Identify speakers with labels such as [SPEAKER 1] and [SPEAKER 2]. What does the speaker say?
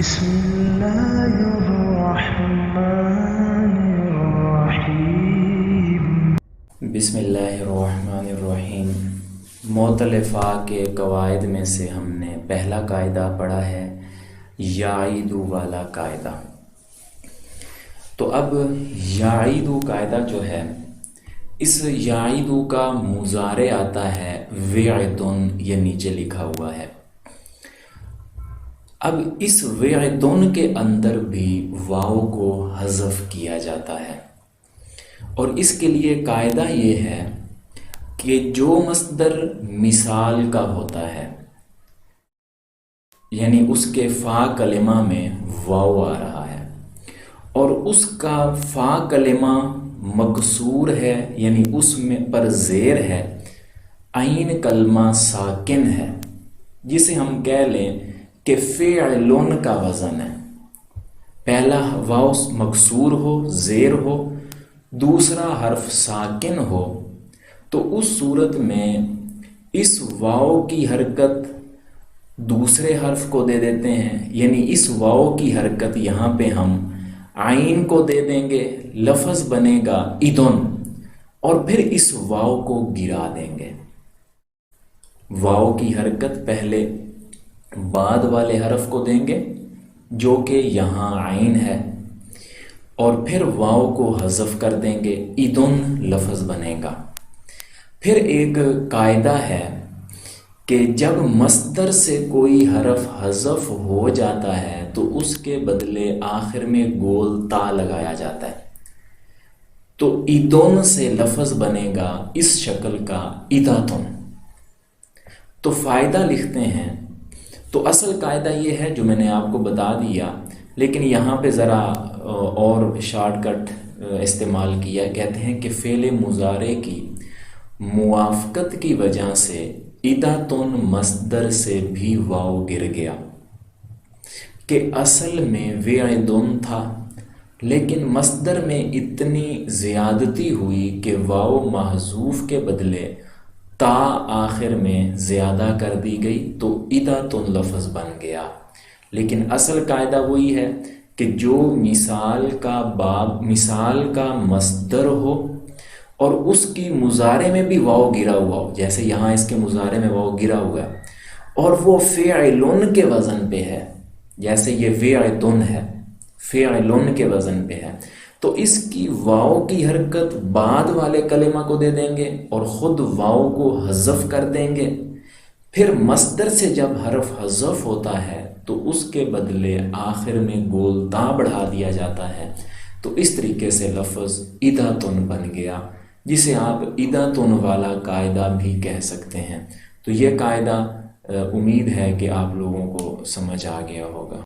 [SPEAKER 1] بسم اللہ الرحمن الرحیم۔
[SPEAKER 2] بسم اللہ الرحمن الرحیم۔ مؤتلفہ کے قواعد میں سے ہم نے پہلا قاعدہ پڑھا ہے یعیدو والا قاعدہ۔ تو اب یعیدو قاعدہ جو ہے، اس یعیدو کا مضارع آتا ہے وعدن، یہ نیچے لکھا ہوا ہے۔ اب اس وعدن کے اندر بھی واو کو حذف کیا جاتا ہے، اور اس کے لیے قاعدہ یہ ہے کہ جو مصدر مثال کا ہوتا ہے، یعنی اس کے فا کلمہ میں واو آ رہا ہے اور اس کا فا کلمہ مکسور ہے، یعنی اس میں پر زیر ہے، عین کلمہ ساکن ہے، جسے ہم کہہ لیں کہ فعلن کا وزن ہے۔ پہلا واو مکسور ہو، زیر ہو، دوسرا حرف ساکن ہو، تو اس صورت میں اس واو کی حرکت دوسرے حرف کو دے دیتے ہیں، یعنی اس واو کی حرکت یہاں پہ ہم عین کو دے دیں گے، لفظ بنے گا ادن، اور پھر اس واو کو گرا دیں گے۔ واو کی حرکت پہلے بعد والے حرف کو دیں گے جو کہ یہاں عین ہے، اور پھر واو کو حذف کر دیں گے، ادن لفظ بنے گا۔ پھر ایک قاعدہ ہے کہ جب مصدر سے کوئی حرف حذف ہو جاتا ہے تو اس کے بدلے آخر میں گول تا لگایا جاتا ہے، تو ادن سے لفظ بنے گا اس شکل کا اداتن۔ تو فائدہ لکھتے ہیں، تو اصل قاعدہ یہ ہے جو میں نے آپ کو بتا دیا، لیکن یہاں پہ ذرا اور شارٹ کٹ استعمال کیا۔ کہتے ہیں کہ فعل مضارع کی موافقت کی وجہ سے اداتن مصدر سے بھی واو گر گیا، کہ اصل میں وعدن تھا، لیکن مصدر میں اتنی زیادتی ہوئی کہ واو محذوف کے بدلے تا آخر میں زیادہ کر دی گئی، تو اداتن لفظ بن گیا۔ لیکن اصل قاعدہ وہی ہے کہ جو مثال کا مصدر ہو اور اس کی مضارع میں بھی واو گرا ہوا ہو، جیسے یہاں اس کے مضارع میں واو گرا ہوا ہے اور وہ فعلن کے وزن پہ ہے، جیسے یہ وعدن ہے، فعلن کے وزن پہ ہے، تو اس کی واو کی حرکت بعد والے کلمہ کو دے دیں گے اور خود واو کو حذف کر دیں گے۔ پھر مصدر سے جب حرف حذف ہوتا ہے تو اس کے بدلے آخر میں گول تا بڑھا دیا جاتا ہے، تو اس طریقے سے لفظ اداتن بن گیا، جسے آپ اداتن والا قاعدہ بھی کہہ سکتے ہیں۔ تو یہ قاعدہ امید ہے کہ آپ لوگوں کو سمجھ آ گیا ہوگا۔